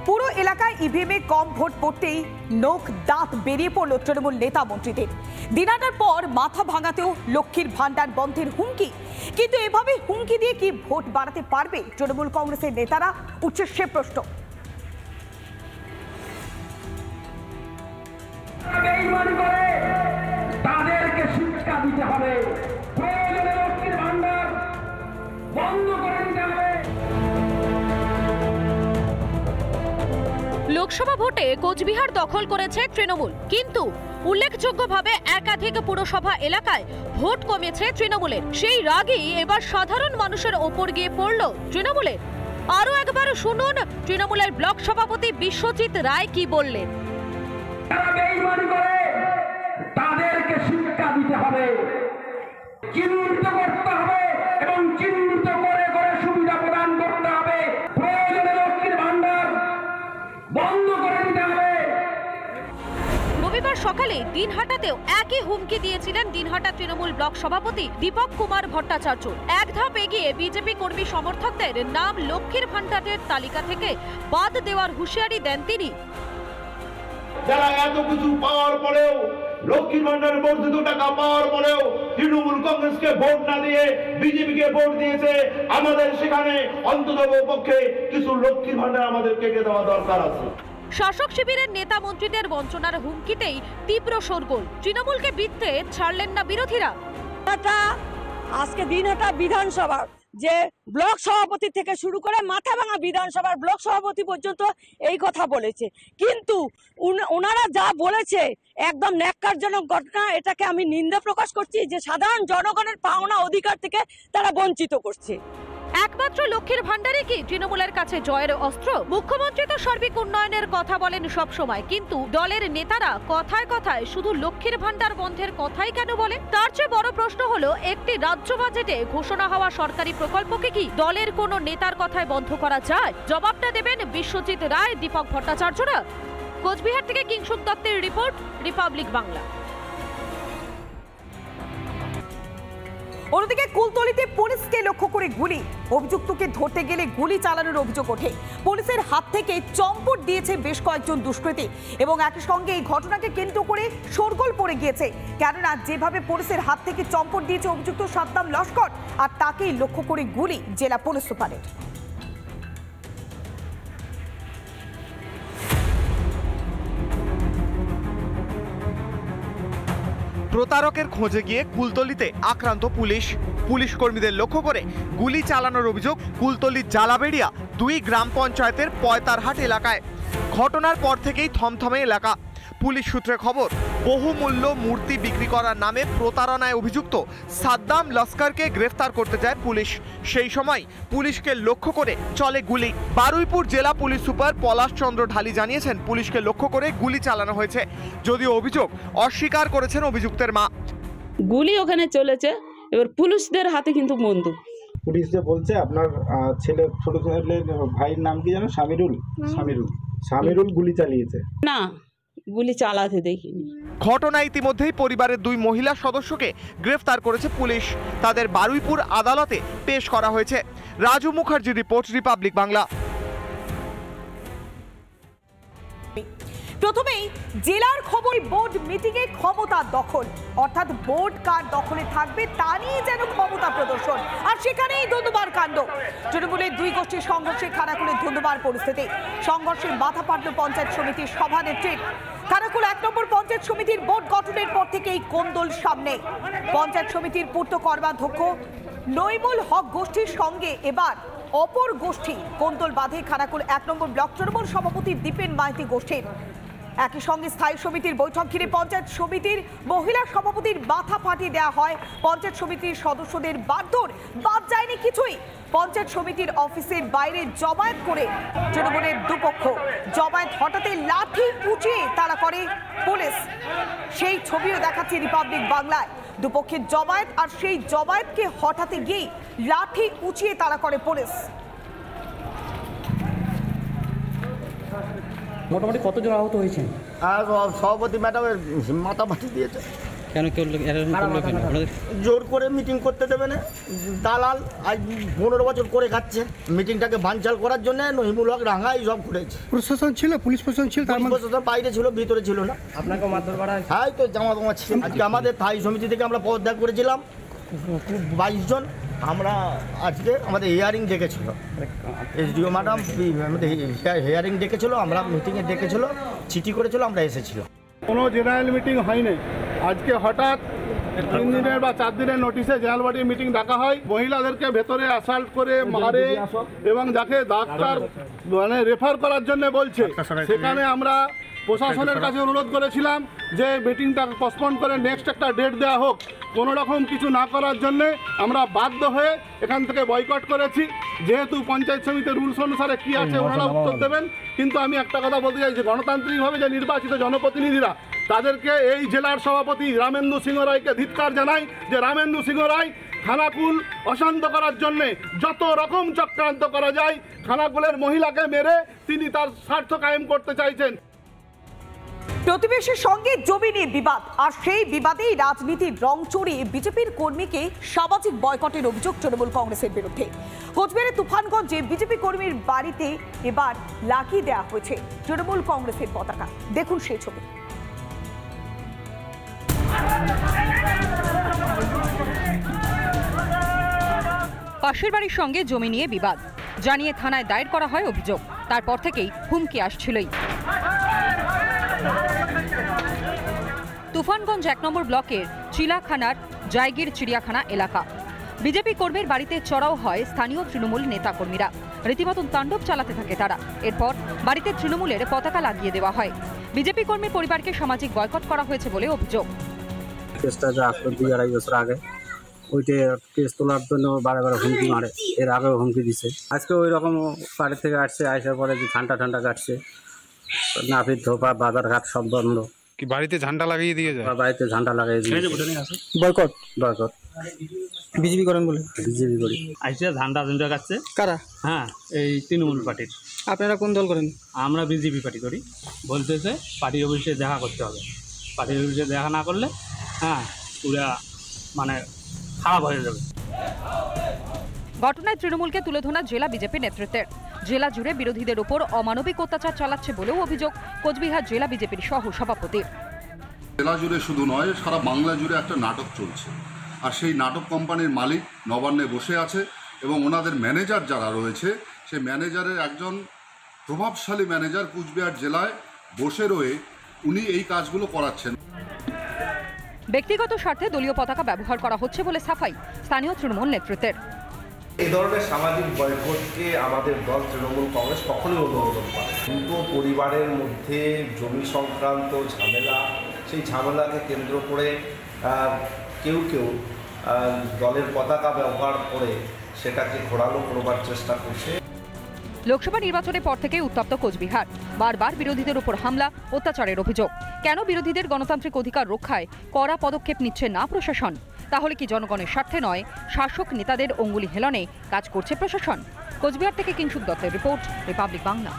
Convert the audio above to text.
পুরো এলাকায় ইভিএমে কম ভোট পড়তেই নখ দাঁত বেরিয়ে পড়ল তৃণমূল নেতা মন্ত্রীদের। দিনাটার পর মাথা ভাঙাতেও লক্ষ্মীর ভান্ডার বন্ধের হুমকি। কিন্তু এভাবে হুমকি দিয়ে কি ভোট বাড়াতে পারবে তৃণমূল কংগ্রেসের নেতারা, উঠছে সে প্রশ্ন। তাদেরকে শিক্ষা দিতে হবে, প্রয়োজনে লক্ষ্মীর ভান্ডার বন্ধ করে দিতে হবে। লোকসভা ভোটে কোচবিহার দখল করেছে তৃণমূল, কিন্তু উল্লেখযোগ্যভাবে একাধিক পুরসভা এলাকায় ভোট কমেছে তৃণমূলের। সেই রাগই এবার সাধারণ মানুষের ওপর গিয়ে পড়ল তৃণমূলের। আরো একবার শুনুন তৃণমূলের ব্লক সভাপতি বিশ্বজিৎ রায় কি বললেন। যারা বেঈমানি করে তাদেরকে শিক্ষা দিতে হবে, চিহ্নিত করতে হবে এবং চিহ্নিত করে করে সুবিধা প্রদান করতে হবে। প্রয়োজনে লক্ষ্মীর ভান্ডার বন্ধ করে দিতে হবে। রবিবার সকালে দিনহাটাতেও একই হুমকি দিয়েছিলেন দিনহাটা তৃণমূল ব্লক সভাপতি দীপক কুমার ভট্টাচার্য। এক ধাপ এগিয়ে বিজেপি কর্মী সমর্থকদের নাম লক্ষ্মীর ভান্ডারের তালিকা থেকে বাদ দেওয়ার হুঁশিয়ারি দেন তিনি। যারা এত কিছু পাওয়ার পরেও, লক্ষ্মীর ভান্ডারের বর্ধিত টাকা পাওয়ার পরেও তৃণমূল কংগ্রেসকে ভোট না দিয়ে বিজেপিকে ভোট দিয়েছে, আমাদের সেখানে অন্তত পক্ষে কিছু লক্ষ্মীর ভান্ডার আমাদের কেটে দেওয়া দরকার আছে। শাসক শিবিরের নেতা মন্ত্রীদের বঞ্চনার হুমকিতেই তীব্র শোরগোল। তৃণমূলকে বিধতে ছাড়লেন না বিরোধীরা। আজকে দিনহাটা বিধানসভার যে ব্লক সভাপতি থেকে শুরু করে মাথাভাঙা বিধানসভার ব্লক সভাপতি পর্যন্ত এই কথা বলেছে, কিন্তু ওনারা যা বলেছে একদম ন্যাক্কারজনক ঘটনা। এটাকে আমি নিন্দা প্রকাশ করছি যে সাধারণ জনগণের পাওনা অধিকার থেকে তারা বঞ্চিত করছে। একমাত্র লক্ষ্মীর ভান্ডারে কি তৃণমূলের কাছে জয়ের অস্ত্র? মুখ্যমন্ত্রী তো সার্বিক উন্নয়নের কথা বলেন সব সময়, কিন্তু দলের নেতারা কথায় কথায় শুধু লক্ষ্মীর ভান্ডার বন্ধের কথাই কেন বলে? তার চেয়ে বড় প্রশ্ন হলো, একটি রাজ্য বাজেটে ঘোষণা হওয়া সরকারি প্রকল্পকে কি দলের কোনো নেতার কথায় বন্ধ করা যায়? জবাবটা দেবেন বিশ্বজিৎ রায়, দীপক ভট্টাচার্যরা। কোচবিহার থেকে কিংশুক দত্তের রিপোর্ট, রিপাবলিক বাংলা। অন্যদিকে কুলতলিতে পুলিশকে লক্ষ্য করে গুলি, অভিযুক্তকে ধরতে গেলে গুলি চালানোর অভিযোগ ওঠে। পুলিশের হাত থেকে চম্পট দিয়েছে বেশ কয়েকজন দুষ্কৃতী এবং একই সঙ্গে এই ঘটনাকে কেন্দ্র করে শোরগোল পড়ে গিয়েছে, কেননা যেভাবে পুলিশের হাত থেকে চম্পট দিয়েছে অভিযুক্ত সাদ্দাম লস্কর, আর তাকেই লক্ষ্য করে গুলি জেলা পুলিশ সুপারের। প্রতারকের খোঁজে গিয়ে কুলতলিতে আক্রান্ত পুলিশ কর্মীদের লক্ষ্য করে গুলি চালানোর অভিযোগ কুলতলির জালাবেড়িয়া 2 গ্রাম পঞ্চায়েতের পয়তারহাট এলাকায়। ঘটনার পর থেকেই থমথমে এলাকা। পুলিশ সূত্রে খবর, বহুমূল্য মূর্তি বিক্রি করার নামে প্রতারণায় অভিযুক্ত সাদ্দাম লস্করকে গ্রেফতার করতে যায় পুলিশ। সেই সময় পুলিশকে লক্ষ্য করে চলে গুলি। বারুইপুর জেলা পুলিশ সুপার পলাশ চন্দ্র ঢালি জানিয়েছেন, পুলিশকে লক্ষ্য করে গুলি চালানো হয়েছে, যদিও অভিযোগ অস্বীকার করেছেন অভিযুক্তের মা। গুলি ওখানে চলেছে, এবার পুলিশদের হাতে কিন্তু বন্দুক। পুলিশ যে বলছে আপনার ছেলে, ছোট ছেলের ভাইয়ের নাম কি জানো? সামিরুল গুলি চালিয়েছে। না, গুলি চালাতে দেখিনি। ঘটনা ইতিমধ্যেই পরিবারের 2 মহিলা সদস্যকে গ্রেফতার করেছে পুলিশ। তাদের বারুইপুর আদালতে পেশ করা হয়েছে। Raju Mukherjee report, Republic Bangla. প্রথমেই জেলার খবর, বোর্ড মিটিংয়ে ক্ষমতা দখল, অর্থাৎ বোর্ড কার দখলে থাকবে তা নিয়ে যেন ক্ষমতা প্রদর্শন, আর সেখানেই ধুন্ধুমার কাণ্ড। তৃণমূলের 2 গোষ্ঠীর সংঘর্ষে খানাকুলে ধুন্ধুমার পরিস্থিতি। সংঘর্ষে মাথা ফাটল পঞ্চায়েত সমিতির সভানেত্রীর। খানাকুল 1 নম্বর পঞ্চায়েত সমিতির বোর্ড গঠনের পর থেকেই কোন্দল সামনে। পঞ্চায়েত সমিতির পূর্ত কর্মাধ্যক্ষ নইমুল হক গোষ্ঠীর সঙ্গে এবার অপর গোষ্ঠী কোন্দল বাঁধে খানাকুল 1 নম্বর ব্লক তৃণমূল সভাপতি দীপেন মাইতি গোষ্ঠীর। একই সঙ্গে স্থায়ী সমিতির বৈঠক ঘিরে পঞ্চায়েত সমিতির মহিলা সভাপতির মাথা ফাটিয়ে দেওয়া হয়। পঞ্চায়েত সমিতির সদস্যদের বাদ যায়নি কিছুই। পঞ্চায়েত সমিতির অফিসের বাইরে জমায়েত করে তৃণমূলের দুপক্ষ। জমায়েত হঠাতে লাঠি উঁচিয়ে তাড়া করে পুলিশ, সেই ছবিও দেখাচ্ছে রিপাবলিক বাংলায়। দুপক্ষের জমায়েত, আর সেই জমায়েতকে হঠাতে গিয়ে লাঠি উঁচিয়ে তাড়া করে পুলিশ। মোটামুটি কতজন আহত হয়েছেন? আর সভাপতি ম্যাডামের মাথা ফাটি দিয়েছে। কেন জোর করে মিটিং করতে দেবে না, দালাল আজ 15 বছর করে খাচ্ছে মিটিংটাকে বানচাল করার জন্য। নহিমুল হক রাঙা এই সব করেছে। প্রশাসন ছিল, পুলিশ প্রশাসন ছিল, তার প্রশাসন বাইরে ছিল, ভিতরে ছিল না। আপনাকে মারধর করা হয়? হ্যাঁ, তো জামা ছিল। আজকে আমাদের স্থায়ী সমিতি থেকে আমরা পদত্যাগ করেছিলাম 22 জন। আমরা আজকে আমাদের হিয়ারিং ডেকেছিল, এসডিও ম্যাডাম আমাদের হিয়ারিং ডেকেছিল, আমরা মিটিংয়ে ডেকেছিল, চিঠি করেছিল, আমরা এসেছিলাম। কোনো জেনারেল মিটিং হয়নি। আজকে হঠাৎ 3 দিনের বা 4 দিনের নোটিশে জেনারেল বডি মিটিং ডাকা হয়। মহিলাদেরকে ভেতরে অ্যাসাল্ট করে মারে এবং যাকে ডাক্তার মানে রেফার করার জন্য বলছে, সেখানে আমরা প্রশাসনের কাছে অনুরোধ করেছিলাম যে মিটিংটা পোস্টপোন করে নেক্সট একটা ডেট দেওয়া হোক। কোনো রকম কিছু না করার জন্য আমরা বাধ্য হয়ে এখান থেকে বয়কট করেছি। যেহেতু পঞ্চায়েত সমিতির রুলস অনুসারে কি আছে ওনারা উত্তর দেবেন, কিন্তু আমি একটা কথা বলতে চাই যে গণতান্ত্রিকভাবে যে নির্বাচিত জনপ্রতিনিধিরা, তাদেরকে এই জেলার সভাপতি রামেন্দু সিংহ রায়কে ধিক্কার জানাই যে রামেন্দু সিংহ রায় খানাকুল অশান্ত করার জন্য যত রকম চক্রান্ত করা যায়, খানাকুলের মহিলাকে মেরে তিনি তার স্বার্থ কায়েম করতে চাইছেন। প্রতিবেশীর সঙ্গে জমি নিয়ে বিবাদ, আর সেই বিবাদেই রাজনীতির রং চড়িয়ে বিজেপির কর্মীকে সামাজিক বয়কটের অভিযোগ তৃণমূল কংগ্রেসের বিরুদ্ধে। কোচবিহারের তুফানগঞ্জে বিজেপি কর্মীর বাড়িতে এবার লাগিয়ে দেওয়া হয়েছে তৃণমূল কংগ্রেসের পতাকা। দেখুন সেই ছবি। পাশের বাড়ির সঙ্গে জমি নিয়ে বিবাদ জানিয়ে থানায় দায়ের করা হয় অভিযোগ। তারপর থেকেই হুমকি আসছিলই। তুফানগঞ্জ 1 নম্বর ব্লকের চিলাখানার জায়গির চিড়িয়াখানা এলাকা। বিজেপি কর্মীর বাড়িতে চড়াও হয় স্থানীয় তৃণমূল নেতাকর্মীরা। রীতিমতন তাণ্ডব চালাতে থাকে তারা। এরপর বাড়িতে তৃণমূলের পতাকা লাগিয়ে দেওয়া হয়। বিজেপি কর্মীর পরিবারকে সামাজিক বয়কট করা হয়েছে বলে অভিযোগ। কেসটা যে আসলো 2-2.5 বছর আগে, ওইটা কেস তোলার জন্য বারে বারে হুমকি মারে। এর আগেও হুমকি দিছে। আজকে ওই রকম বাড়ি থেকে আসছে, আসার পরে যে ঠান্ডা কাটছে, নাপিত ধোপা বাজারঘাট সব বন্ধ। কি বাড়িতে ঝান্ডা লাগিয়ে দিয়ে যায়? বাড়িতে ঝান্ডা লাগিয়ে দিয়ে বয়কট বিজেপি করেন বলে বিজেপি করি। আইসা ঝান্ডা কাটছে কারা? হ্যাঁ, এই তৃণমূল পার্টির। আপনারা কোন দল করেন? আমরা বিজেপি পার্টি করি। বলতেছে পার্টি অফিসে দেখা করতে হবে, পার্টি অফিসে দেখা না করলে হ্যাঁ পুরা মানে খারাপ হয়ে যাবে। ঘটনায় তৃণমূলকে তুলে ধরা জেলা বিজেপি নেতৃত্বের। জেলা জুড়ে বিরোধীদের উপর অমানবিক অত্যাচার চালাচ্ছে বলেও অভিযোগ কোচবিহার জেলা বিজেপির সহ সভাপতি। জেলা জুড়ে শুধু নয়, সারা বাংলা জুড়ে একটা নাটক চলছে। আর সেই নাটক কোম্পানির মালিক নবান্নে বসে আছে এবং ওনাদের ম্যানেজার যারা রয়েছে, সেই ম্যানেজারের একজন প্রভাবশালী ম্যানেজার কুচবিহার জেলায় বসে রয়ে উনি এই কাজগুলো করাচ্ছেন। ব্যক্তিগত স্বার্থে দলীয় পতাকা ব্যবহার করা হচ্ছে বলে সাফাই স্থানীয় তৃণমূল নেতৃত্বের। এই ধরনের সামাজিক বয়কটকে আমাদের দল তৃণমূল কংগ্রেস কখনোই অনুমোদন করে। দুটো পরিবারের মধ্যে জমি সংক্রান্ত ঝামেলা, সেই ঝামেলাকে কেন্দ্র করে কেউ দলের পতাকা ব্যবহার করে সেটাকে ঘোরালো করবার চেষ্টা করছে। লোকসভা নির্বাচনের পর থেকে উত্তপ্ত কোচবিহার। বারবার বিরোধীদের উপর হামলা, অত্যাচারের অভিযোগ। কেন বিরোধীদের গণতান্ত্রিক অধিকার রক্ষায় কড়া পদক্ষেপ নিচ্ছে না প্রশাসন? তাহলে কি জনগণের স্বার্থে নয়, শাসক নেতাদের অঙ্গুলি হেলনে কাজ করছে প্রশাসন? কোচবিহার থেকে কিংশুক দত্তের রিপোর্ট, রিপাবলিক বাংলা।